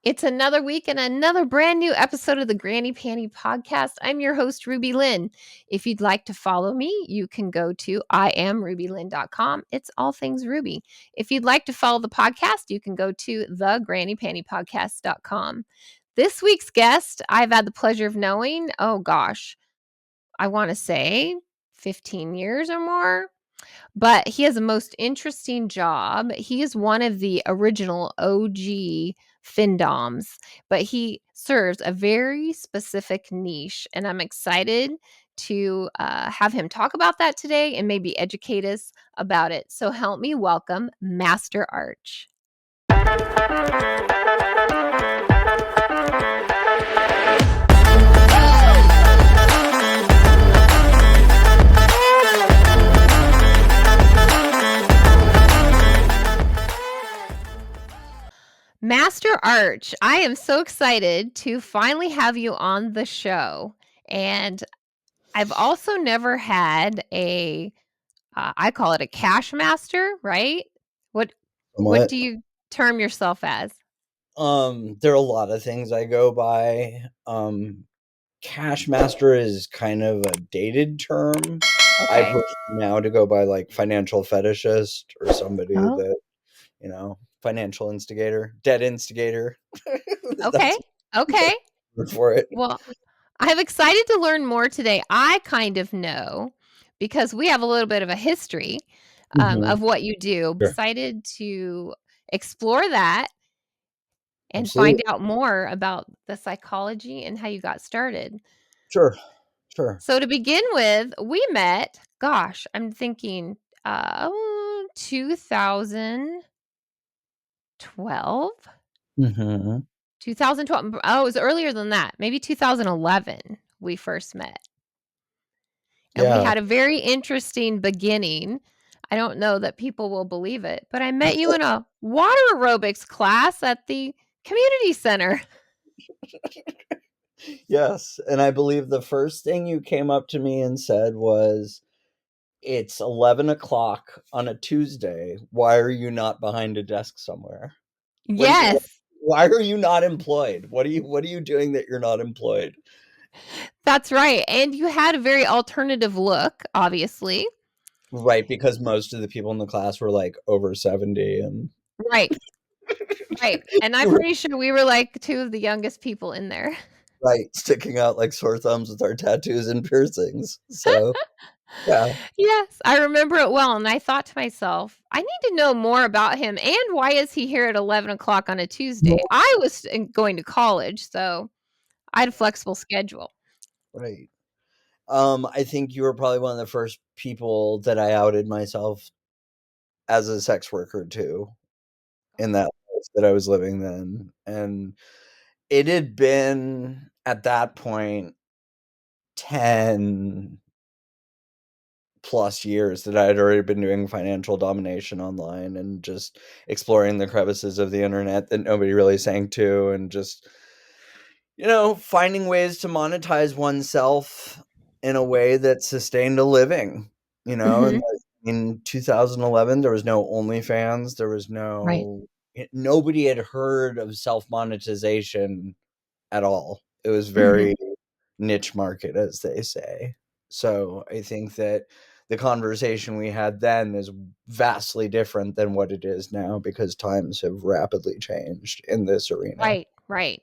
It's another week and another brand new episode of the Granny Panty podcast. I'm your host, RubyLynne. If you'd like to follow me, you can go to IamRubyLynne.com. It's all things Ruby. If you'd like to follow the podcast, you can go to thegrannypantypodcast.com. This week's guest, I've had the pleasure of knowing, I want to say 15 years or more. But he has a most interesting job. He is one of the original OG Findoms, but he serves a very specific niche. And I'm excited to have him talk about that today and maybe educate us about it. So help me welcome Master Arch. Master Arch, I am so excited to finally have you on the show. And I've also never had I call it a cash master, right? What do you term yourself as? There are a lot of things I go by. Cash master is kind of a dated term. Okay. I prefer now to go by like financial fetishist or somebody that, financial instigator, debt instigator. Okay. Okay. For it. Well, I'm excited to learn more today. I kind of know because we have a little bit of a history of what you do. Sure. Excited to explore that and Absolutely. find out more about the psychology and how you got started. Sure. So to begin with, we met, I'm thinking 2012. 2012. Oh, it was earlier than that. Maybe 2011 we first met. And we had a very interesting beginning. I don't know that people will believe it, but I met you in a water aerobics class at the community center. Yes, and I believe the first thing you came up to me and said was, "It's 11 o'clock on a Tuesday. Why are you not behind a desk somewhere?" Yes. Why are you not employed? What are you doing that you're not employed? That's right. And you had a very alternative look, obviously. Right, because most of the people in the class were like over 70 and Right. Right. And I'm pretty sure we were like two of the youngest people in there. Right, sticking out like sore thumbs with our tattoos and piercings. So, yeah. Yes, I remember it well. And I thought to myself, I need to know more about him. And why is he here at 11 o'clock on a Tuesday? I was going to college, so I had a flexible schedule. Right. I think you were probably one of the first people that I outed myself as a sex worker too, in that place that I was living then. And it had been at that point 10 plus years that I had already been doing financial domination online and just exploring the crevices of the internet that nobody really sang to, and just, finding ways to monetize oneself in a way that sustained a living, and in 2011, there was no OnlyFans. There was nobody had heard of self-monetization at all. It was very niche market, as they say. So I think that the conversation we had then is vastly different than what it is now, because times have rapidly changed in this arena. Right.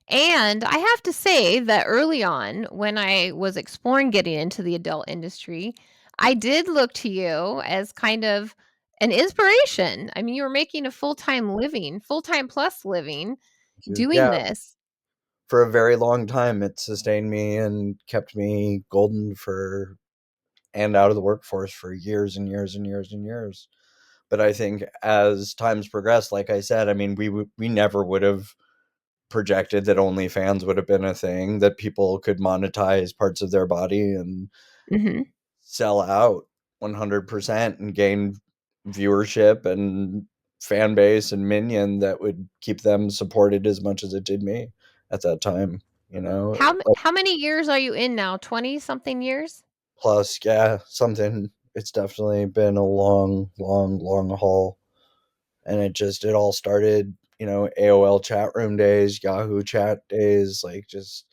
And I have to say that early on, when I was exploring getting into the adult industry, I did look to you as kind of an inspiration. I mean, you were making a full-time plus living doing this. For a very long time, it sustained me and kept me golden and out of the workforce for years and years and years and years. But I think as times progressed, like I said, I mean, we never would have projected that OnlyFans would have been a thing, that people could monetize parts of their body and sell out 100% and gain viewership and fan base and minion that would keep them supported as much as it did me at that time. How many years are you in now? 20 something years? Plus, yeah, something. It's definitely been a long haul. And it all started AOL chat room days, Yahoo chat days, like just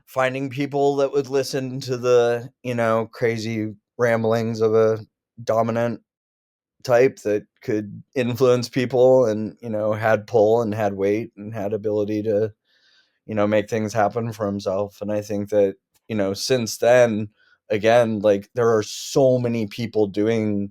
finding people that would listen to the, crazy ramblings of a dominant type that could influence people and, had pull and had weight and had ability to, make things happen for himself. And I think that, since then, again, like there are so many people doing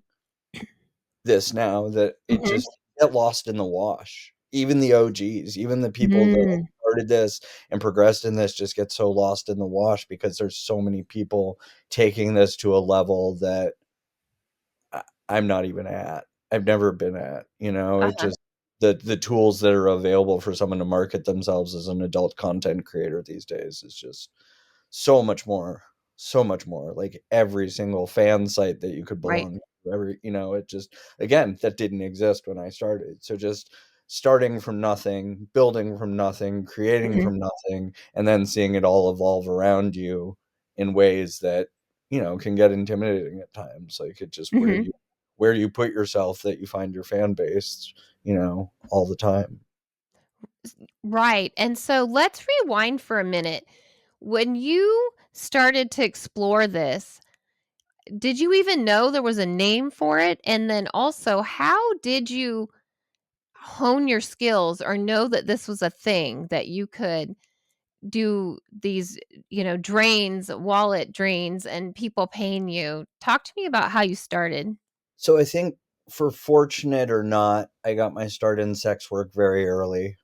this now that it Mhm. just get lost in the wash. Even the OGs, even the people that Mm. started this and progressed in this just get so lost in the wash because there's so many people taking this to a level that I'm not even at. I've never been at. It Uh-huh. just the tools that are available for someone to market themselves as an adult content creator these days is just so much more, so much more. Like every single fan site that you could Right. belong to, it just, again, that didn't exist when I started. So just starting from nothing, building from nothing, creating Mhm. from nothing, and then seeing it all evolve around you in ways that can get intimidating at times. Like it just Mhm. where you put yourself that you find your fan base, all the time. Right. And so let's rewind for a minute. When you started to explore this, did you even know there was a name for it? And then also, how did you hone your skills or know that this was a thing that you could do these, drains, wallet drains, and people paying you? Talk to me about how you started. So I think, for fortunate or not, I got my start in sex work very early.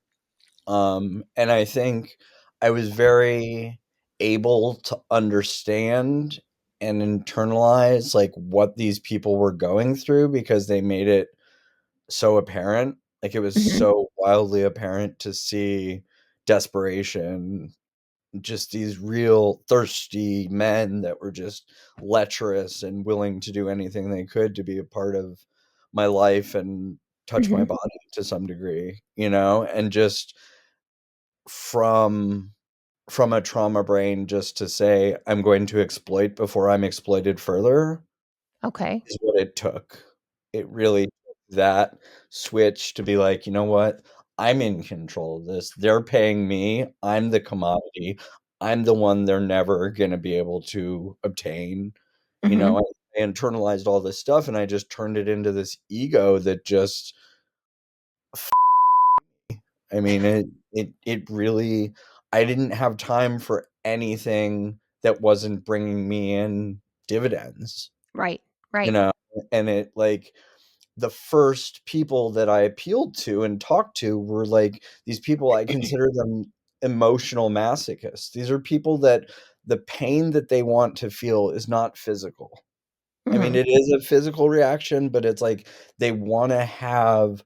And I think I was very able to understand and internalize like what these people were going through because they made it so apparent. Like it was Mhm. so wildly apparent to see desperation, just these real thirsty men that were just lecherous and willing to do anything they could to be a part of my life and touch my Mhm. body to some degree, and just from from a trauma brain just to say I'm going to exploit before I'm exploited further Okay. is what it took. It really took that switch to be like, you know what? I'm in control of this. They're paying me. I'm the commodity. I'm the one they're never going to be able to obtain. Mhm. I internalized all this stuff and I just turned it into this ego that just, I mean, it really, I didn't have time for anything that wasn't bringing me in dividends, Right. you Right. know? And it like the first people that I appealed to and talked to were like these people. I consider them emotional masochists. These are people that the pain that they want to feel is not physical. I mean, Mhm. it is a physical reaction, but it's like they want to have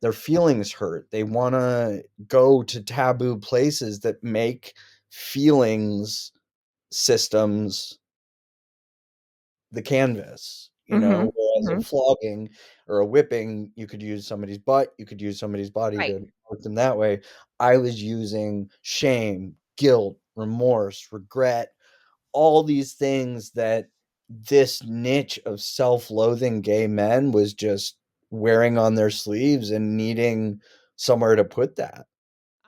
their feelings hurt. They want to go to taboo places that make feelings systems the canvas, Mhm. whereas a Mhm. flogging or a whipping, you could use somebody's butt, you could use somebody's body Right. to hurt them that way. I was using shame, guilt, remorse, regret, all these things that this niche of self-loathing gay men was just wearing on their sleeves and needing somewhere to put that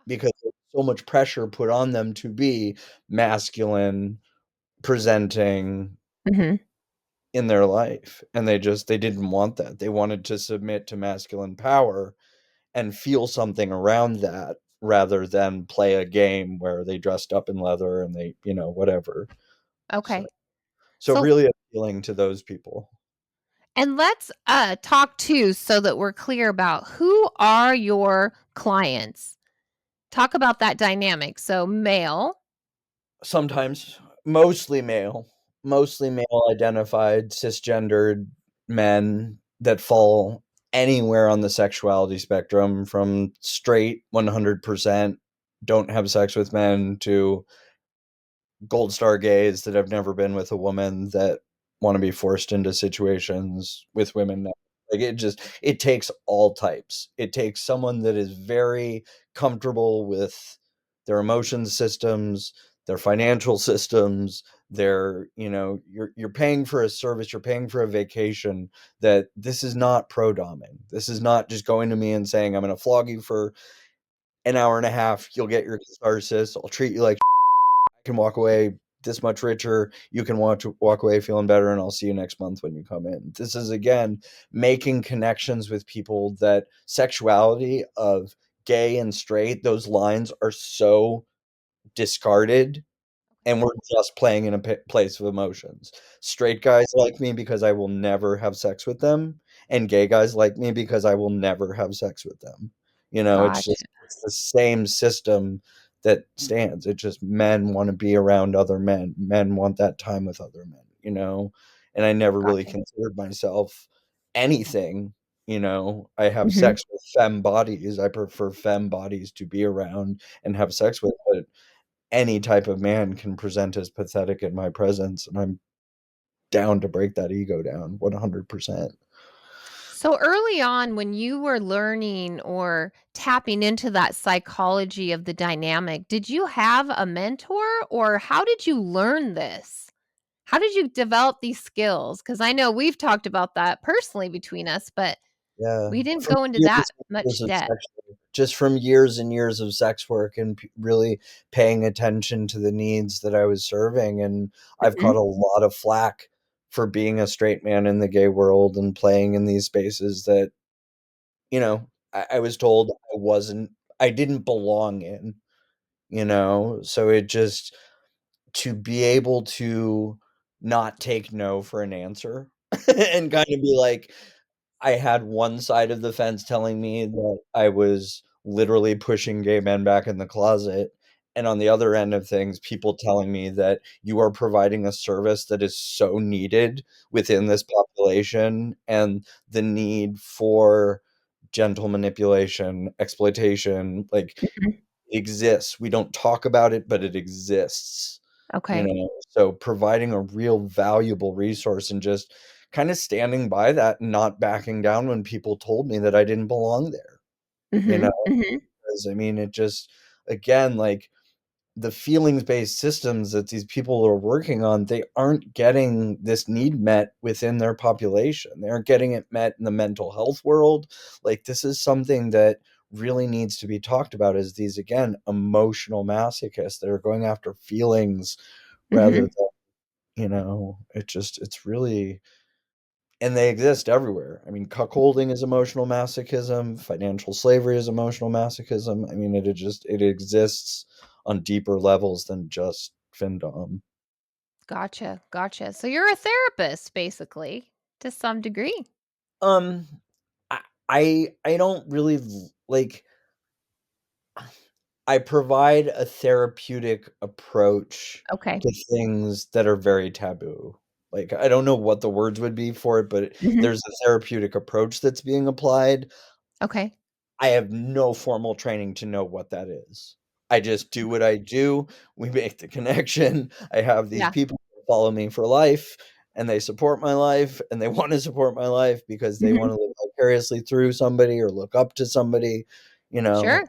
because there's so much pressure put on them to be masculine, presenting Mhm. in their life, and they didn't want that. They wanted to submit to masculine power and feel something around that rather than play a game where they dressed up in leather and they, whatever. So Okay. so So really appealing to those people. and let's, talk too so that we're clear about who are your clients. Talk about that dynamic. So male. Sometimes mostly male identified cisgendered men that fall anywhere on the sexuality spectrum from straight 100% don't have sex with men to gold star gays that have never been with a woman that want to be forced into situations with women now. Like it takes all types. It takes someone that is very comfortable with their emotion systems, their financial systems, They're, you're paying for a service, you're paying for a vacation. That this is not pro doming. This is not just going to me and saying, I'm going to flog you for an hour and a half. You'll get your catharsis. I'll treat you like I can walk away this much richer. You can walk away feeling better, and I'll see you next month when you come in. This is, again, making connections with people. That sexuality of gay and straight, those lines are so discarded, and we're just playing in a place of emotions. Straight guys like me because I will never have sex with them, and gay guys like me because I will never have sex with them. It's Gotcha. just it's the same system that stands. It just, men want to be around other men. Men want that time with other men. And I never really Gotcha. considered myself anything. I have Mhm. sex with femme bodies. I prefer femme bodies to be around and have sex with, but any type of man can present as pathetic in my presence, and I'm down to break that ego down 100%. So early on, when you were learning or tapping into that psychology of the dynamic, did you have a mentor or how did you learn this? How did you develop these skills? Because I know we've talked about that personally between us, but Yeah, we didn't from go into years that and years much of depth. sex work, just from years and years of sex work, and really paying attention to the needs that I was serving. And I've Mhm. caught a lot of flack for being a straight man in the gay world and playing in these spaces that, I was told I didn't belong in. So it just, to be able to not take no for an answer and kind of be like, I had one side of the fence telling me that I was literally pushing gay men back in the closet, and on the other end of things, people telling me that you are providing a service that is so needed within this population, and the need for gentle manipulation, exploitation, like, Mhm. exists. We don't talk about it, but it exists. Okay. So providing a real valuable resource and just kind of standing by that and not backing down when people told me that I didn't belong there. You know, Mhm. Mhm. 'Cause, I mean, it just, again, like, the feelings-based systems that these people are working on, they aren't getting this need met within their population. They aren't getting it met in the mental health world. Like, this is something that really needs to be talked about, as these, again, emotional masochists that are going after feelings rather Mhm. than, it's really, and they exist everywhere. I mean, cuckolding is emotional masochism, financial slavery is emotional masochism. I mean, it exists on deeper levels than just findom. Gotcha. Gotcha. So you're a therapist basically to some degree. Um, I don't really like, I provide a therapeutic approach Okay. to things that are very taboo. Like, I don't know what the words would be for it, but Mhm. there's a therapeutic approach that's being applied. Okay. I have no formal training to know what that is. I just do what I do. We make the connection. I have these Yeah. people that follow me for life, and they support my life, and they wanna support my life because they Mhm. wanna live vicariously through somebody or look up to somebody, you know, Sure.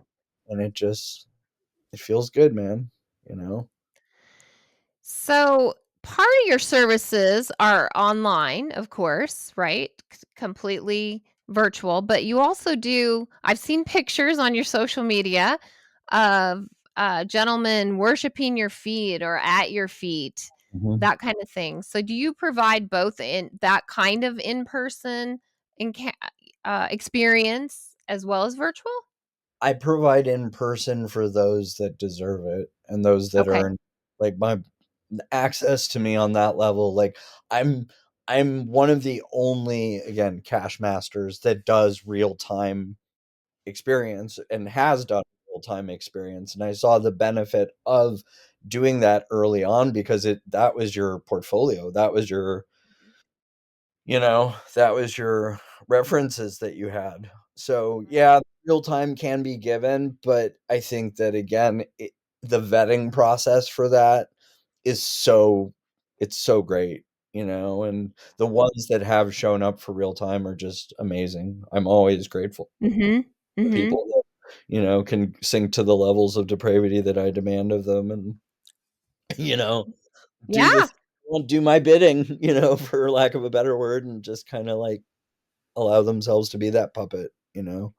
and it feels good, man, you know? So, part of your services are online, of course, right? Completely virtual, but you also do I've seen pictures on your social media of, gentlemen worshiping your feet or at your feet, Mhm. that kind of thing. So, do you provide both in that kind of in-person experience as well as virtual? I provide in person for those that deserve it and those that Okay. earn, like, my access to me on that level. Like, I'm I'm one of the only, again, cash masters that does real-time experience and has done real-time experience, and I saw the benefit of doing that early on because that was your portfolio, that was your references that you had. So, Right. yeah, real time can be given, but I think that, again, the vetting process for that is it's so great, and the ones that have shown up for real time are just amazing. I'm always grateful Mhm. for Mhm. people that, can sink to the levels of depravity that I demand of them, and, you know do Yeah. this won't do my bidding, for lack of a better word, and just kinda, like, allow themselves to be that puppet, you know?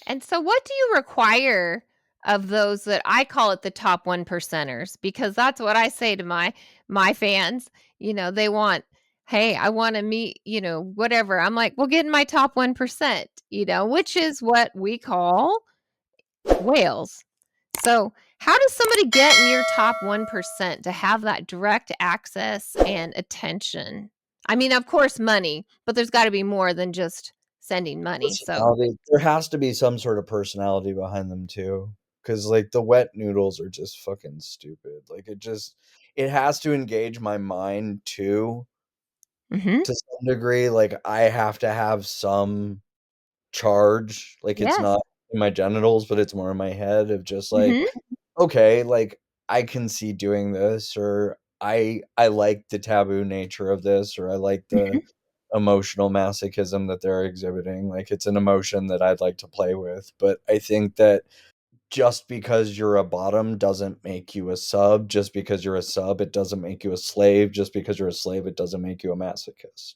And so what do you require of those that I call it the top 1 percenters because that's what I say to my fans. They want, "Hey, I wanna meet," whatever. I'm like, "Well, get in my top 1%," which is what we call whales. So, how does somebody get in your top 1% to have that direct access and attention? I mean, of course, money, but there's gotta be more than just sending money, so Personality. There has to be some sort of personality behind them too, because like, the wet noodles are just fucking stupid. Like, it has to engage my mind too, Mhm. to some degree. Like, I have to have some charge. Like, it's Yes. not in my genitals, but it's more in my head of just like, Mhm. "Okay, like, I can see doing this," or I like the taboo nature of this," or "I like the Mhm. emotional masochism that they're exhibiting." Like, it's an emotion that I'd like to play with, but I think that just because you're a bottom doesn't make you a sub. Just because you're a sub, it doesn't make you a slave. Just because you're a slave, it doesn't make you a masochist.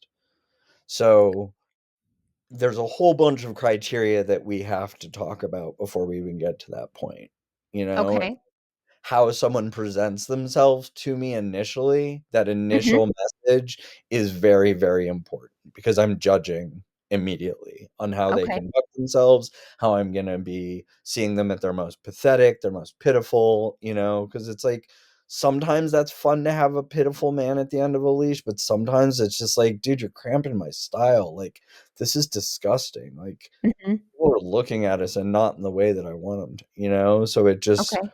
So, there's a whole bunch of criteria that we have to talk about before we even get to that point, you know? Okay. How someone presents themselves to me initially, that Mhm. initial message is very, very important because I'm judging immediately on how they Okay. conduct themselves, how I'm gonna be seeing them at their most pathetic, their most pitiful, because it's like, sometimes that's fun to have a pitiful man at the end of a leash, but sometimes it's just like, "Dude, you're cramping my style, like, this is disgusting." Like, Mhm. people are looking at us and not in the way that I want them to, So it just Okay.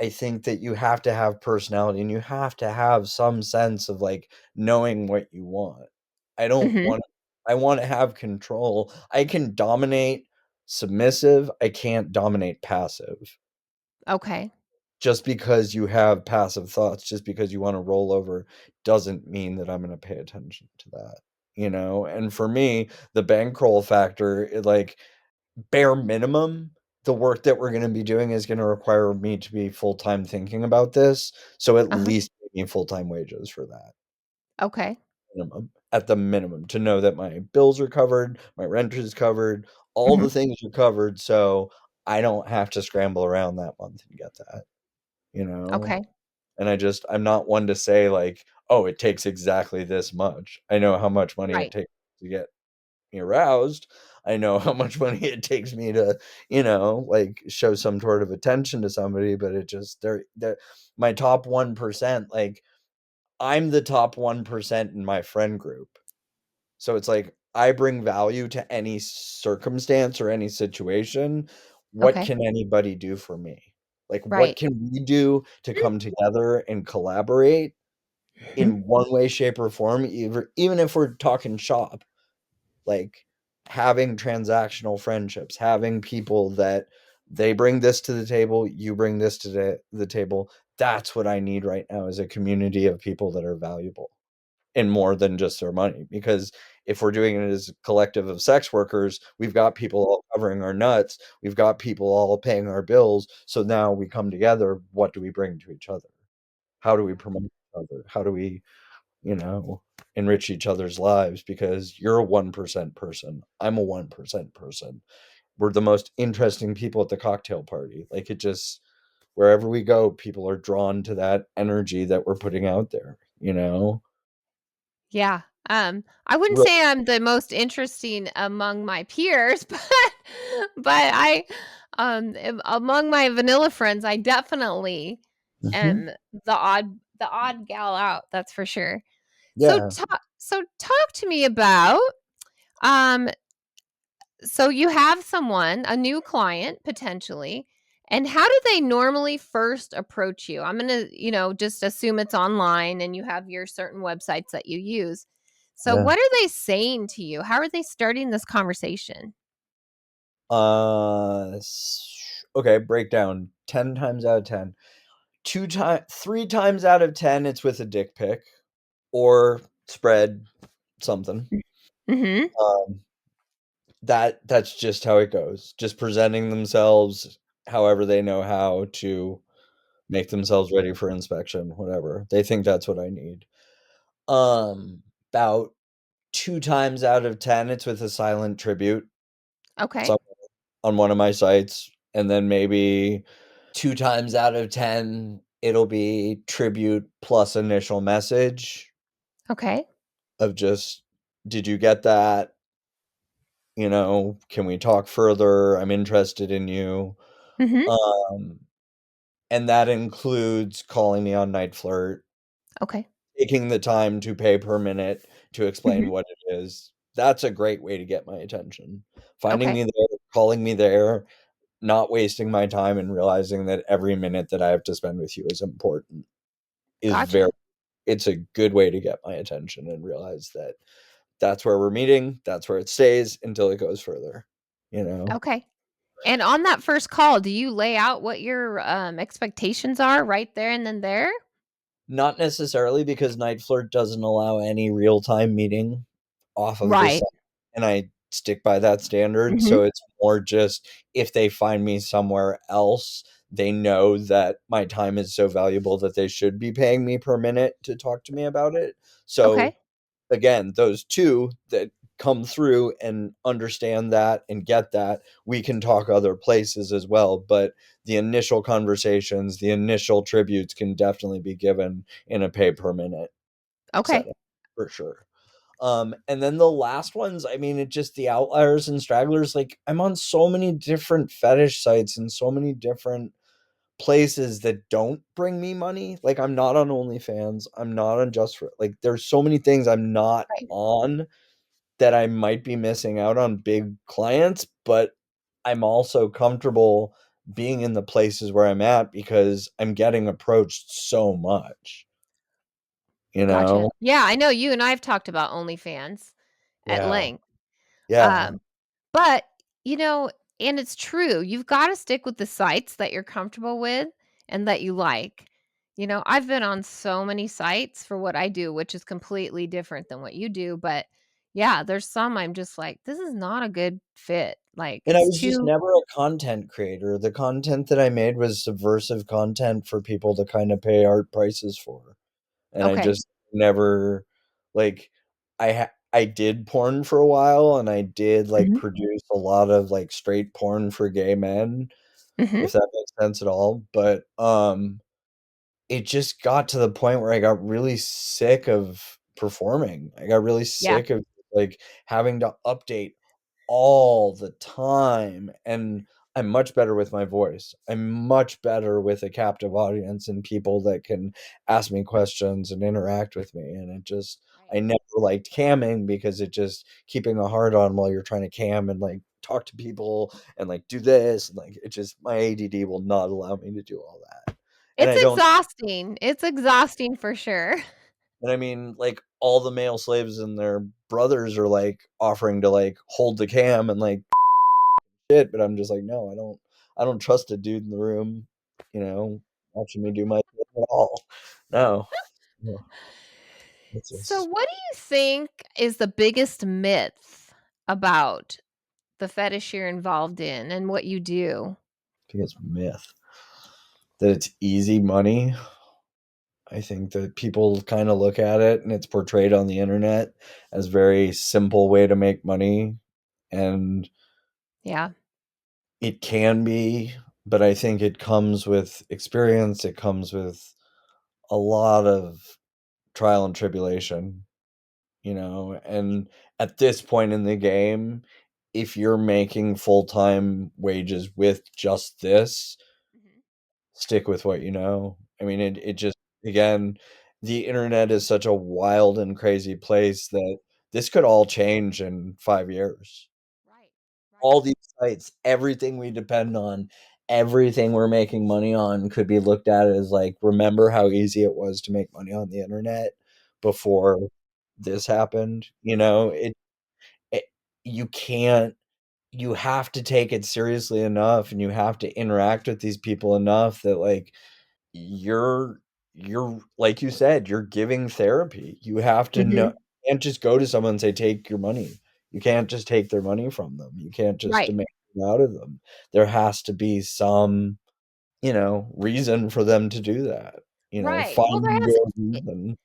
I think that you have to have personality and you have to have some sense of, like, knowing what you want. I don't Mhm. want I wanna have control. I can dominate submissive, I can't dominate passive. Okay. Just because you have passive thoughts, just because you wanna roll over, doesn't mean that I'm gonna pay attention to that, And for me, the bankroll factor, like, bare minimum, the work that we're gonna be doing is gonna require me to be full-time thinking about this, so at Uh-huh. least pay me full-time wages for that, Okay. minimum, at the minimum, to know that my bills are covered, my rent is covered, all Mhm. the things are covered, so I don't have to scramble around that month and get that, you know? Okay. And I'm not one to say, like, "Oh, it takes exactly this much." I know how much money it Right. takes to get me aroused. I know how much money it takes me to, like, show some sort of attention to somebody, but it just they're my top 1%, like, I'm the top 1% in my friend group. So it's like, I bring value to any circumstance or any situation. What Okay. can anybody do for me? Like, what Right. can we do to come together and collaborate Mhm. in one way, shape, or form, even if we're talking shop? Like, having transactional friendships, having people that they bring this to the table, you bring this to the table. That's what I need right now, is a community of people that are valuable and more than just their money. Because if we're doing it as a collective of sex workers, we've got people all covering our nuts, we've got people all paying our bills. So now we come together. What do we bring to each other? How do we promote each other? How do we you know, enrich each other's lives? Because you're a 1% person. I'm a 1% person. We're the most interesting people at the cocktail party. Like, it just, wherever we go, people are drawn to that energy that we're putting out there? Yeah. I wouldn't Real say I'm the most interesting among my peers, but among my vanilla friends, I definitely Mhm. am the odd gal out, that's for sure. Yeah. So talk to me about, um so you have someone, a new client potentially, and how do they normally first approach you? I'm going to, just assume it's online and you have your certain websites that you use. So Yeah. what are they saying to you? How are they starting this conversation? Okay, breakdown. 10 times out of 10. 3 times out of 10, it's with a dick pic or spread something. Mhm. Um that's just how it goes. Just presenting themselves however they know how to make themselves ready for inspection, whatever. They think that's what I need. About 2 times out of 10, it's with a silent tribute Okay. somewhere on one of my sites, and then maybe 2 times out of 10, it'll be tribute plus initial message Okay. of just, "Did you get that? You know, can we talk further? I'm interested in you." Mhm. Um, and that includes calling me on Night Flirt, Okay. taking the time to pay per minute to explain Mhm. what it is. That's a great way to get my attention. Finding Okay. me there, calling me there, not wasting my time, and realizing that every minute that I have to spend with you is important is very Gotcha. it's a good way to get my attention and realize that that's where we're meeting, that's where it stays until it goes further, you know? Okay. And on that first call, do you lay out what your, expectations are right there and then there? Not necessarily, because Night Flirt doesn't allow any real-time meeting off of the Right. site, and I stick by that standard, Mhm. so it's more just if they find me somewhere else, they know that my time is so valuable that they should be paying me per minute to talk to me about it. So, Okay. again, those 2 that come through and understand that and get that, we can talk other places as well, but the initial conversations, the initial tributes can definitely be given in a pay per minute Okay. setting for sure. And then the last ones, I mean, it just the outliers and stragglers, like, I'm on so many different fetish sites and so many different places that don't bring me money. Like, I'm not on OnlyFans, I'm not on Just for like, there's so many things I'm not Right. on that I might be missing out on big clients, but I'm also comfortable being in the places where I'm at because I'm getting approached so much, you Gotcha. know? Yeah, I know you and I have talked about OnlyFans at Yeah. length. Yeah. Um, but, you know, and it's true, you've gotta stick with the sites that you're comfortable with and that you like. You know, I've been on so many sites for what I do, which is completely different than what you do, but yeah, there's some I'm just like, "This is not a good fit." Like, And I it's was just too never a content creator. The content that I made was subversive content for people to kinda pay art prices for, and I okay. just never like, I did porn for a while, and I did, like, Mhm. produce a lot of, like, straight porn for gay men, Mhm. if that makes sense at all, but, it just got to the point where I got really sick of performing. I got really Yeah. sick of, like, having to update all the time, and I'm much better with my voice. I'm much better with a captive audience and people that can ask me questions and interact with me, and it just Right. I never liked camming because it just keeping a hard on while you're trying to cam and, like, talk to people and, like, do this, and, like, it just my ADD will not allow me to do all that, and It's I don't exhausting. It's exhausting for sure. and I mean, like, all the male slaves and their brothers are, like, offering to, like, hold the cam and, like, shit, but I'm just like, "No, I don't trust a dude in the room, you know, watching me do my thing at all." No. No, it's So, just what do you think is the biggest myth about the fetish you're involved in and what you do? I think it's myth that it's easy money. I think that people kinda look at it and it's portrayed on the internet as very simple way to make money, and Yeah. it can be, but I think it comes with experience, it comes with a lot of trial and tribulation. You know, and at this point in the game, if you're making full-time wages with just this, Mhm. stick with what you know. I mean, it just again, the internet is such a wild and crazy place that this could all change in 5 years. Right. Right. All these sites, everything we depend on, everything we're making money on could be looked at as like, remember how easy it was to make money on the internet before this happened? You know, it you can't you have to take it seriously enough and you have to interact with these people enough that like you're you're like you said, you're giving therapy. You have to know Mhm. you can't just go to someone and say, "Take your money." You can't just take their money from them. You can't just Right. demand it out of them. There has to be some reason for them to do that. Right. Well, there Finding has their it reason is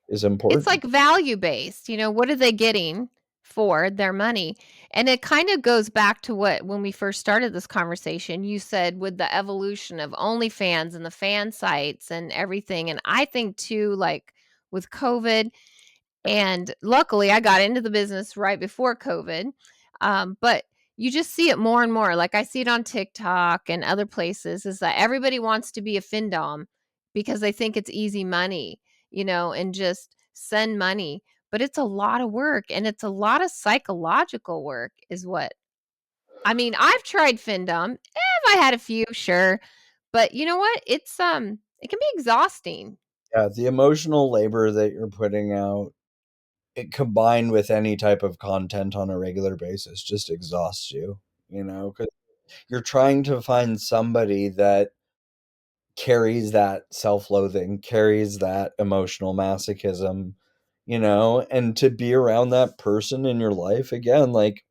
it's important. like value based, what are they getting for their money? And it kind of goes back to what when we first started this conversation, you said with the evolution of OnlyFans and the fan sites and everything. And I think too, like with COVID, and luckily, I got into the business right before COVID. But you just see it more and more. Like I see it on TikTok and other places is that everybody wants to be a findom because they think it's easy money, and just send money. But it's a lot of work and it's a lot of psychological work, is what I mean. I've tried findom. Have I had a few? Sure. But you know what? It can be exhausting. Yeah, the emotional labor that you're putting out, it combined with any type of content on a regular basis just exhausts you, because you're trying to find somebody that carries that self-loathing, carries that emotional masochism, and to be around that person in your life again, like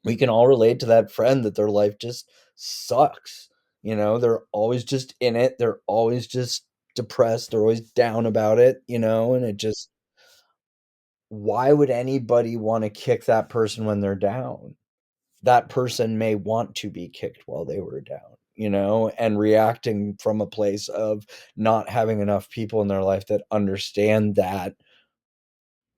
we can all relate to that friend that their life just sucks. They're always just in it. They're always just depressed. They're always down about it, and it just, why would anybody want to kick that person when they're down? That person may want to be kicked while they were down, and reacting from a place of not having enough people in their life that understand that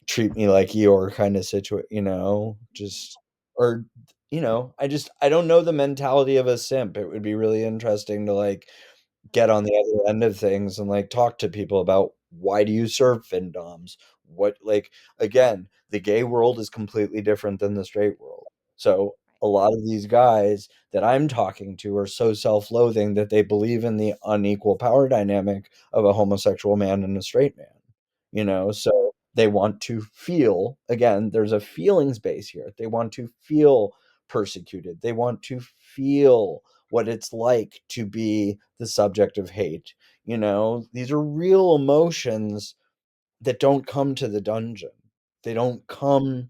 treat me like Eeyore kind of situation, just, or, I don't know the mentality of a simp. It would be really interesting to like get on the other end of things and like talk to people about why do you serve findoms? What, like, again, the gay world is completely different than the straight world. So a lot of these guys that I'm talking to are so self-loathing that they believe in the unequal power dynamic of a homosexual man and a straight man. So they want to feel, again, there's a feelings base here. They want to feel persecuted. They want to feel what it's like to be the subject of hate. These are real emotions that don't come to the dungeon. They don't come,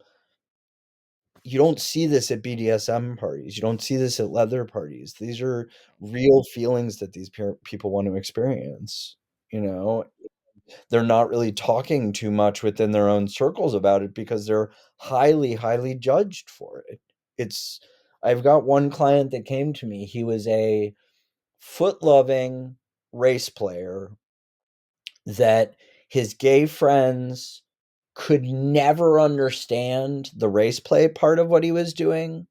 you don't see this at BDSM parties. You don't see this at leather parties. These are real feelings that these people want to experience. You know, they're not really talking too much within their own circles about it because they're highly, highly judged for it. It's, I've got one client that came to me. He was a foot loving race player that his gay friends could never understand the race play part of what he was doing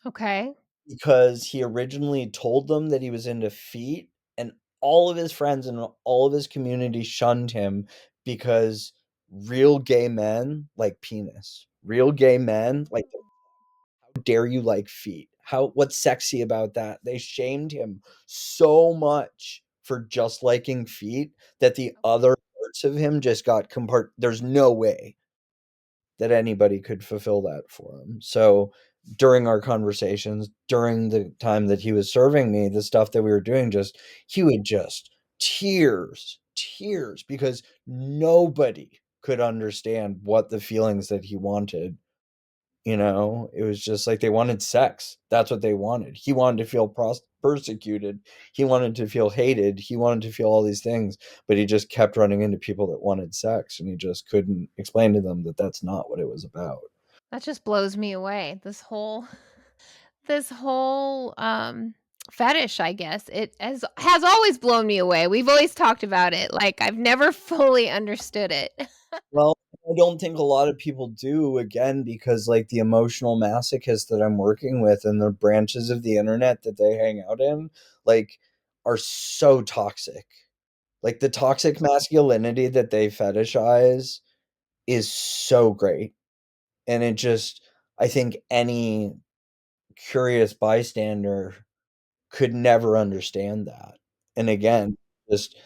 Okay. because he originally told them that he was into feet, and all of his friends and all of his community shunned him because real gay men like penis. Real gay men like, how dare you like feet? What's sexy about that? They shamed him so much for just liking feet that the other parts of him just got there's no way that anybody could fulfill that for him. So during our conversations, during the time that he was serving me, the stuff that we were doing, just he would just tears because nobody could understand what the feelings that he wanted. It was just like they wanted sex. That's what they wanted. He wanted to feel persecuted. He wanted to feel hated. He wanted to feel all these things, but he just kept running into people that wanted sex, and he just couldn't explain to them that that's not what it was about. That just blows me away. This whole fetish, I guess. It has always blown me away. We've always talked about it. Like I've never fully understood it. Well, I don't think a lot of people do, again, because like the emotional masochists that I'm working with and the branches of the internet that they hang out in, like, are so toxic. Like the toxic masculinity that they fetishize is so great. And it just, I think any curious bystander could never understand that. And again, just,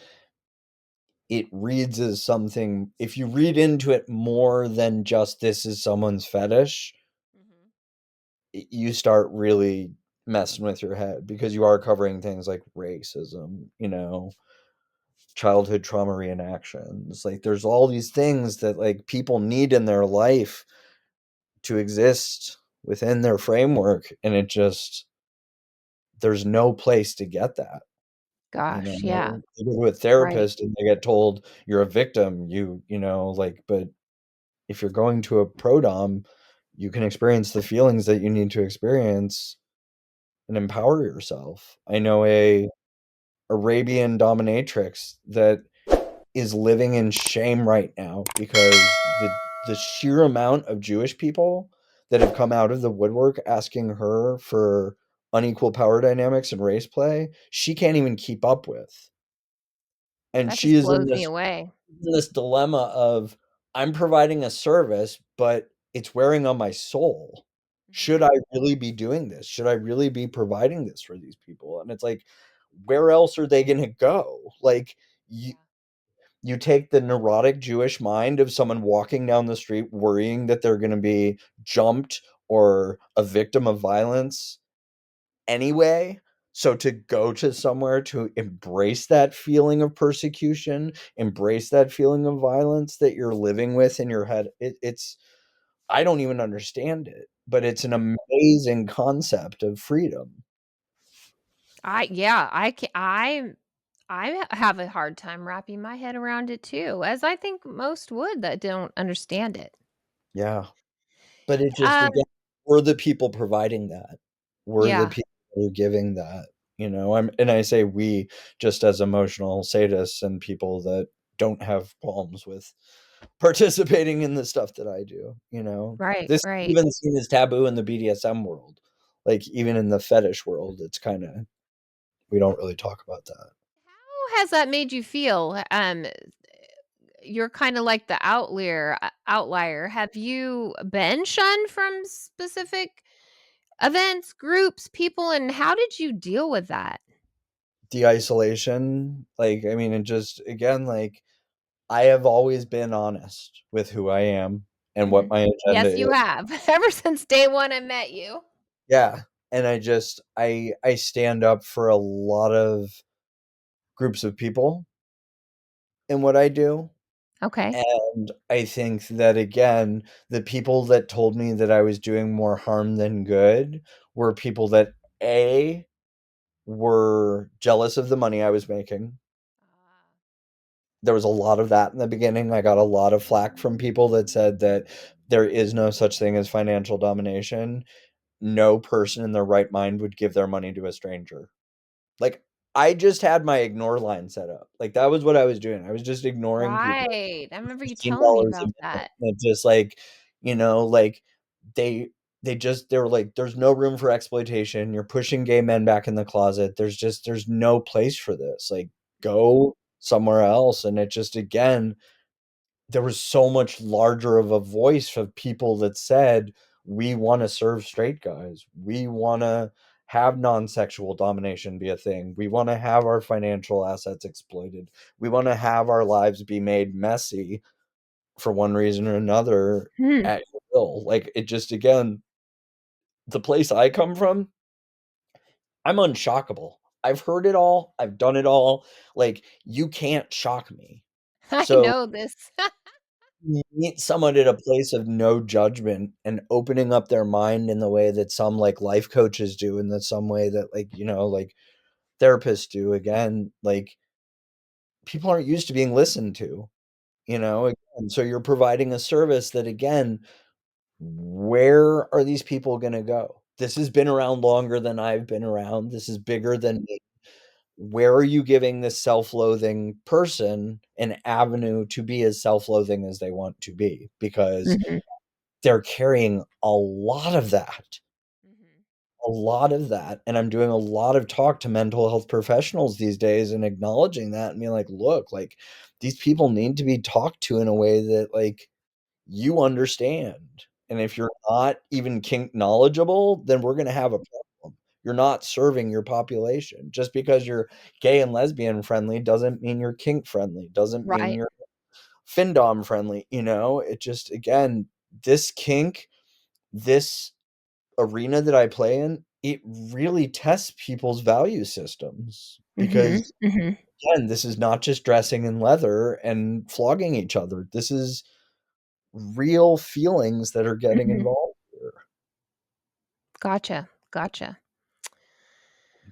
it reads as something, if you read into it more than just this is someone's fetish, Mhm. you start really messing with your head because you are covering things like racism, childhood trauma reenactions. Like there's all these things that like people need in their life to exist within their framework, and it just, there's no place to get that. You Gosh, yeah. know, they go to a Right. therapist and they get told you're a victim. You know, like, but if you're going to a pro dom, you can experience the feelings that you need to experience and empower yourself. I know a Arabian dominatrix that is living in shame right now because the sheer amount of Jewish people that have come out of the woodwork asking her for unequal power dynamics and race play, she can't even keep up with. And That she just is blows me away. in this dilemma of I'm providing a service, but it's wearing on my soul. Should Mhm. I really be doing this? Should I really be providing this for these people? And it's like, where else are they going to go? Like, you, Yeah. you take the neurotic Jewish mind of someone walking down the street worrying that they're going to be jumped or a victim of violence anyway. So to go to somewhere to embrace that feeling of persecution, embrace that feeling of violence that you're living with in your head, it's I don't even understand it, but it's an amazing concept of freedom. I yeah, I have a hard time wrapping my head around it too, as I think most would that don't understand it. Yeah. But it just Um, again, we're the people providing that. We're the yeah, people who are giving that, you know? And I say we just as emotional sadists and people that don't have qualms with participating in the stuff that I do, you know? right, This is right. even seen as taboo in the BDSM world. Like, even in the fetish world, it's kinda we don't really talk about that. How has that made you feel? You're kinda like the outlier. Have you been shunned from specific events, groups, people, and how did you deal with that? The isolation, like, I mean, it just again, like, I have always been honest with who I am and what Mhm. my agenda Yes, is. you have. Ever since day 1 I met you. Yeah, and I stand up for a lot of groups of people in what I do, Okay. and I think that, again, the people that told me that I was doing more harm than good were people that, A, were jealous of the money I was making. There was a lot of that in the beginning. I got a lot of flack from people that said that there is no such thing as financial domination. No person in their right mind would give their money to a stranger. Like, I just had my ignore line set up. Like, that was what I was doing. I was just ignoring people Right. I for remember you telling me $15 a about minute. that. And just like, you know, like they they were like, there's no room for exploitation. You're pushing gay men back in the closet. There's no place for this. Like, go somewhere else. And it just again, there was so much larger of a voice of people that said, "We wanna serve straight guys. We wanna have non-sexual domination be a thing. We wanna have our financial assets exploited. We wanna have our lives be made messy for one reason or another Hmm. at your will." Like, it just again, the place I come from, I'm unshockable. I've heard it all, I've done it all, like, you can't shock me. I So know this. you meet someone at a place of no judgment and opening up their mind in the way that some, like, life coaches do, and that some way that, like, you know, like, therapists do, again, like, people aren't used to being listened to, you know, again, so you're providing a service that, again, where are these people gonna go? This has been around longer than I've been around, this is bigger than me. Where are you giving this self-loathing person an avenue to be as self-loathing as they want to be? Because Mhm. they're carrying Mhm. a lot of that, and I'm doing a lot of talk to mental health professionals these days and acknowledging that and being like, "Look, like, these people need to be talked to in a way that, like, you understand, and if you're not even kink knowledgeable, then we're gonna have a problem. You're not serving your population. Just because you're gay and lesbian friendly doesn't mean you're kink friendly, doesn't mean Right. you're findom friendly," you know? It just again, this kink, this arena that I play in, it really tests people's value systems Mhm. because, Mhm. again, this is not just dressing in leather and flogging each other. This is real feelings that are getting Mhm. involved here. Gotcha. Gotcha.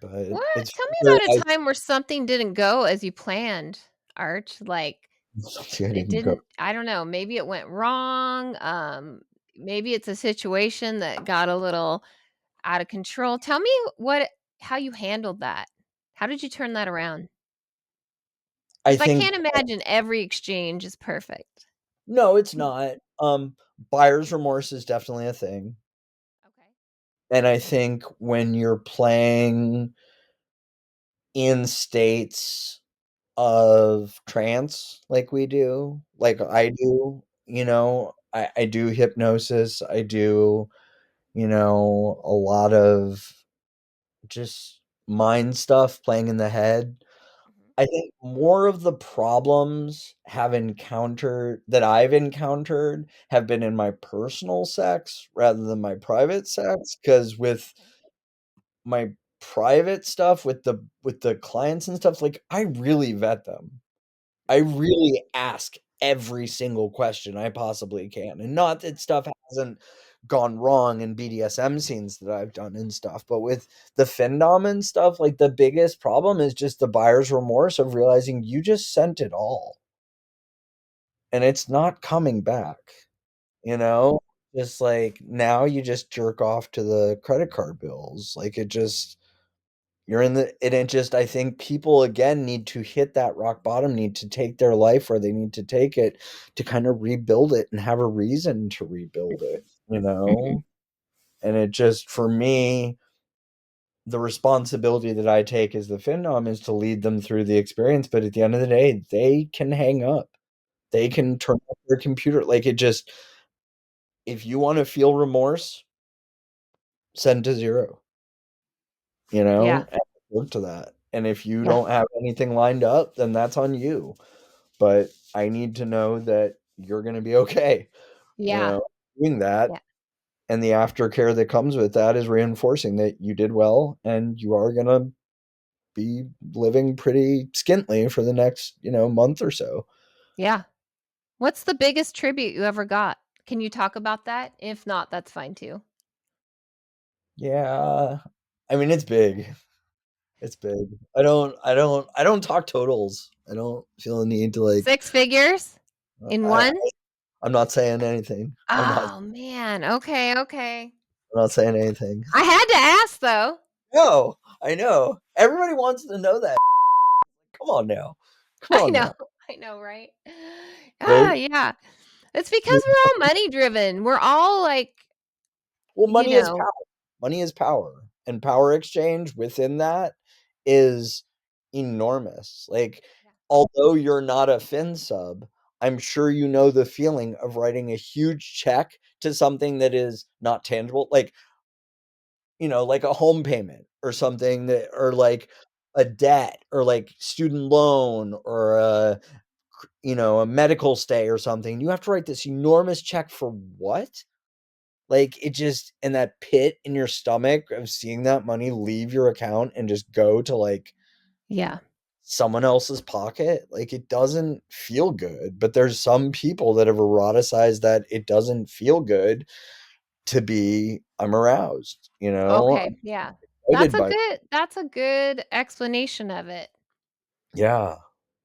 but What? it's Tell me very about a I time where something didn't go as you planned, Arch. Like, see, I it didn't go. didn't I don't know, maybe it went wrong, maybe it's a situation that got a little out of control. Tell me what how you handled that. How did you turn that around? I Because I think can't imagine every exchange is perfect. no, it's not. Buyer's remorse is definitely a thing, Okay. and I think when you're playing in states of trance like we do, like I do, I do hypnosis, I do, a lot of just mind stuff playing in the head. Mhm. I think more of the problems I've encountered have been in my personal sex rather than my private sex. Because with Okay. my private stuff with the clients and stuff, like, I really vet them. I Mhm. really ask every single question I possibly can, and not that Right. stuff hasn't gone wrong in BDSM scenes that I've done and stuff, but with the findom and stuff, like, the biggest problem is just the buyer's remorse of realizing you just sent it all, and it's not coming back, you know? Just, like, now you just jerk off to the credit card bills, like, it just you're in the and it just I think people again need to hit that rock bottom, need to take their life where they need to take it to kind of rebuild it and have a reason to rebuild it, you Mhm. know? And it just for me, the responsibility that I take as the FinDom is to lead them through the experience, but at the end of the day, they can hang up. They can turn off their computer. Like it just if you want to feel remorse, send to 0, Yeah. and work to that. And if you Yeah. don't have anything lined up, then that's on you. But I need to know that you're gonna be okay, you Yeah. know, doing that, Yeah. and the aftercare that comes with that is reinforcing that you did well and you are gonna be living pretty skintly for the next, month or so. Yeah. What's the biggest tribute you ever got? Can you talk about that? If not, that's fine too. Yeah. I mean, it's big. It's big. I don't talk totals. I don't feel a need to, like, 6 figures in I one? I'm not saying anything. Oh, man. Okay, okay. I'm not saying anything. I had to ask though. No, I know. Everybody wants to know that. Come on now. Come I on know. now. I know, right? Right? Ah, yeah. It's because we're all money driven. We're all like, Well, you money is know power. Money is power, and power exchange within that is enormous. Like, Yeah. although you're not a fin sub, I'm sure you know the feeling of writing a huge check to something that is not tangible, like, like a home payment or something that or like a debt or like student loan or a medical stay or something. You have to write this enormous check for what? Like, it just and that pit in your stomach of seeing that money leave your account and just go to, like, Yeah. someone else's pocket, like, it doesn't feel good, but there's some people that have eroticized that it doesn't feel good to be, "I'm aroused," Okay, I'm yeah. excited by That's a good explanation of it. yeah,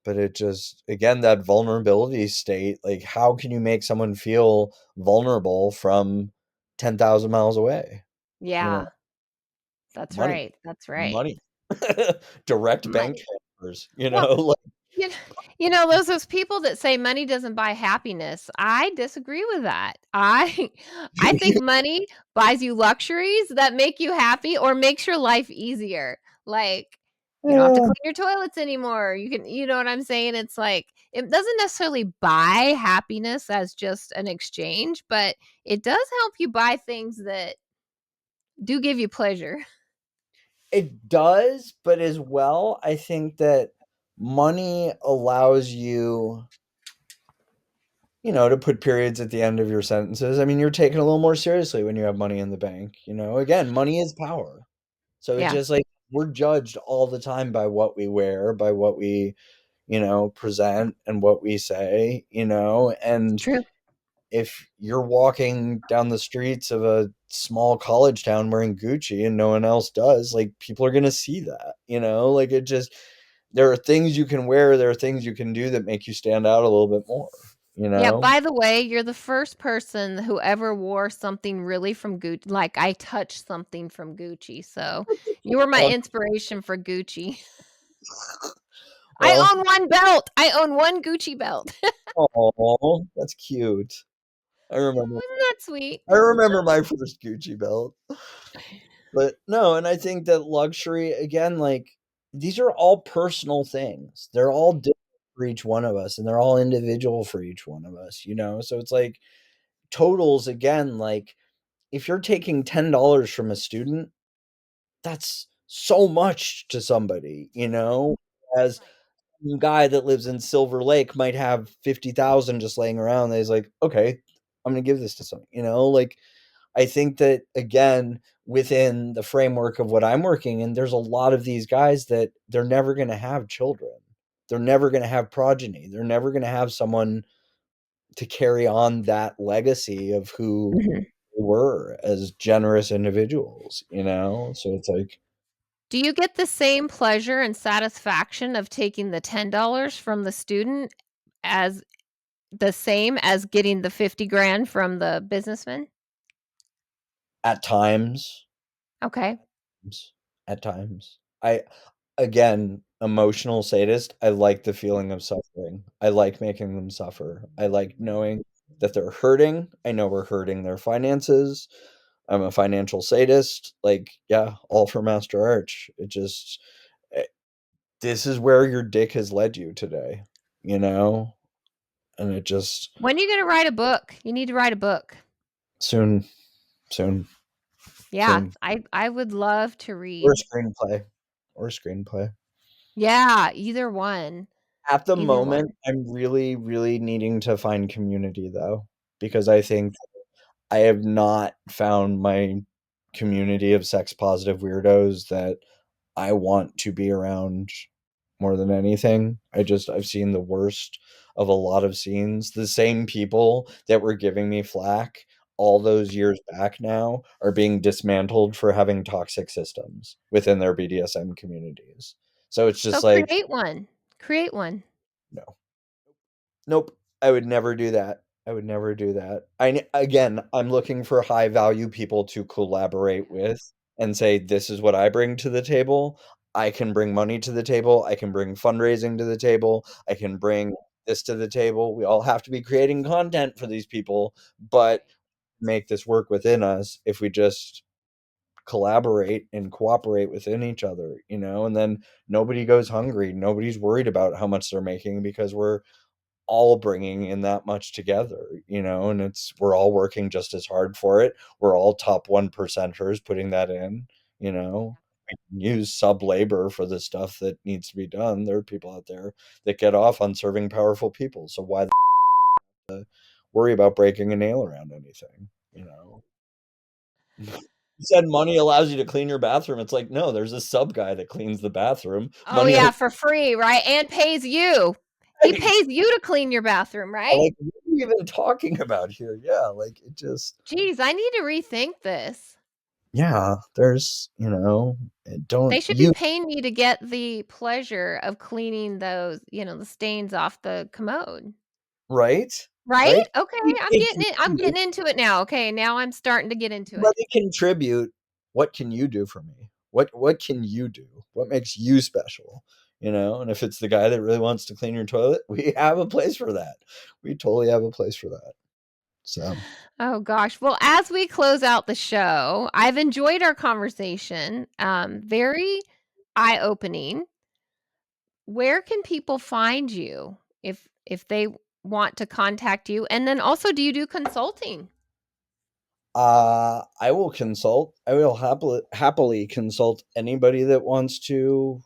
but it just again, that vulnerability state, like, how can you make someone feel vulnerable from 10,000 miles away? You know? Yeah. That's Money. right. That's right. Money. Direct bank Money. transfers, Well, like you kn you know, those people that say money doesn't buy happiness, I disagree with that. I think money buys you luxuries that make you happy or makes your life easier. Like, you don't have to Eh, clean your toilets anymore. You know what I'm saying? It's like, it doesn't necessarily buy happiness as just an exchange, but it does help you buy things that do give you pleasure. it does, but as well, I think that money allows you, to put periods at the end of your sentences. I mean, you're taken a little more seriously when you have money in the bank, Again, money is power. So it's Yeah, just like we're judged all the time by what we wear, by what we, present and what we say, it's and true. if you're walking down the streets of a small college town wearing Gucci and no one else does, like people are going to see that, like it just, there are things you can wear, there are things you can do that make you stand out a little bit more, you Yeah, know? by the way, you're the first person who ever wore something really from Gucci. Like I touched something from Gucci, so you were my Uh, inspiration for Gucci. I well, own one belt. I own one Gucci belt. oh, that's cute. I remember Isn't that sweet? I remember my first Gucci belt. But no, and I think that luxury again, like these are all personal things. They're all different for each one of us and they're all individual for each one of us. So it's like totals again, like if you're taking $10 from a student, that's so much to somebody, as Right. some guy that lives in Silver Lake might have 50,000 just laying around that he's like, okay, I'm gonna give this to somebody, like I think that again, within the framework of what I'm working in, there's a lot of these guys that they're never going to have children. They're never going to have progeny. They're never going to have someone to carry on that legacy of who Mhm. they were as generous individuals. So it's like Do you get the same pleasure and satisfaction of taking the $10 from the student as the same as getting the 50 grand from the businessman? at times, Okay. at times, again, emotional sadist, I like the feeling of suffering. I like making them suffer. I like knowing that they're hurting. I know we're hurting their finances. I'm a financial sadist. Like, yeah, all for Master Arch. It just, eh, this is where your dick has led you today, you know? And it just, When are you gonna write a book? You need to write a book. soon, soon, Yeah, soon. I would love to Or a read. screenplay. Or a screenplay. Yeah, either one. At the Either moment, one. I'm really, really needing to find community though, because I think I have not found my community of sex positive weirdos that I want to be around more than anything. I've seen the worst of a lot of scenes. The same people that were giving me flack all those years back now are being dismantled for having toxic systems within their BDSM communities. So it's So just like, create one. Create one. no. Nope. I would never do that. I would never do that. Again, I'm looking for high value people to collaborate with and say, this is what I bring to the table. I can bring money to the table. I can bring fundraising to the table. I can bring this to the table. We all have to be creating content for these people, but make this work within us if we just collaborate and cooperate within each other, and then nobody goes hungry. Nobody's worried about how much they're making because we're all bringing in that much together, and we're all working just as hard for it. We're all top 1%ers putting that in. We can use sub labor for the stuff that needs to be done. There are people out there that get off on serving powerful people. So why worry about breaking a nail around anything? You said money allows you to clean your bathroom. It's like, no, there's a sub guy that cleans the bathroom. Oh, Money yeah, for free, right? And pays you. He pays you to clean your bathroom, right? like, what are we even talking about here? Yeah, like it just Geez, I need to rethink this. yeah, don't They should be you paying me to get the pleasure of cleaning the stains off the commode. right? Right? Right? Okay, You can't I'm contribute. getting into it now. Okay, now I'm starting to get into it. Let me contribute. What can you do for me? What can you do? What makes you special? And if it's the guy that really wants to clean your toilet, we have a place for that. We totally have a place for that. So, Oh gosh. Well, as we close out the show, I've enjoyed our conversation. Very eye-opening. Where can people find you if they want to contact you? And then also, do you do consulting? I will consult. I will happily consult anybody that wants to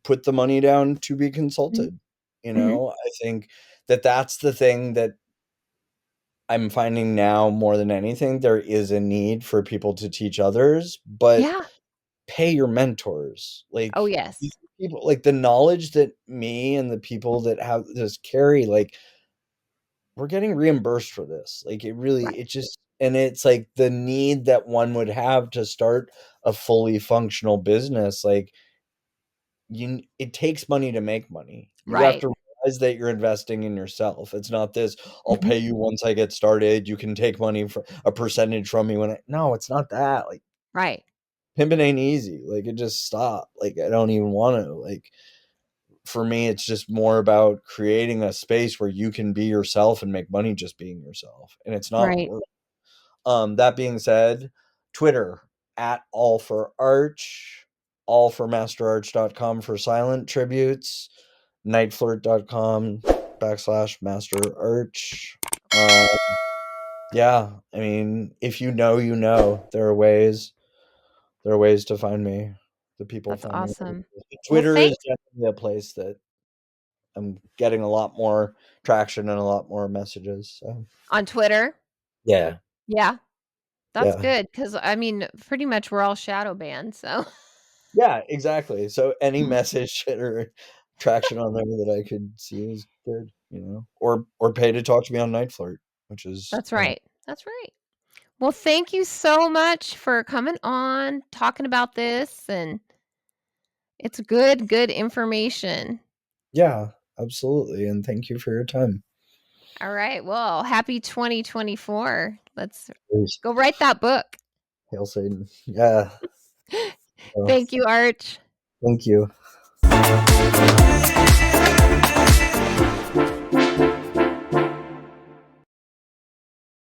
put the money down to be Mhm, consulted. mhm. I think that that's the thing that I'm finding now more than anything. There is a need for people to teach others, but Yeah. pay your mentors. Like Oh, yes. these people, like the knowledge that me and the people that have this carry, like we're getting reimbursed for this. Like, Right. it just, and it's like the need that one would have to start a fully functional business, like, it takes money to make money. You have Right. to realize that you're investing in yourself. It's not this, "I'll pay you once I get started, you can take money for a percentage from me when I," no, it's not that, like, Right. pimping ain't easy, like, it just stop, like, I don't even wanna, like, for me, it's just more about creating a space where you can be yourself and make money just being yourself, and it's not Right. work. That being said, Twitter at all for arch, allformasterarch.com for silent tributes, nightflirt.com / master arch. Yeah, I mean, if you know, you know, there are ways to find me. The people That's find me. awesome. Well, Twitter is thank definitely a place that I'm getting a lot more traction and a lot more messages. So on Twitter. yeah, Yeah, that's yeah. good because I mean, pretty much we're all shadow banned, so Yeah, exactly. So any message or traction on there that I could see is good, you know, or pay to talk to me on Night Flirt, which is, that's right. That's right. Well, thank you so much for coming on, talking about this, and it's good information. yeah, absolutely. And thank you for your time. All right. Well, happy 2024. Let's Cheers. go write that book. Hail Satan. Yeah. Well, Thank you, Arch. thank you.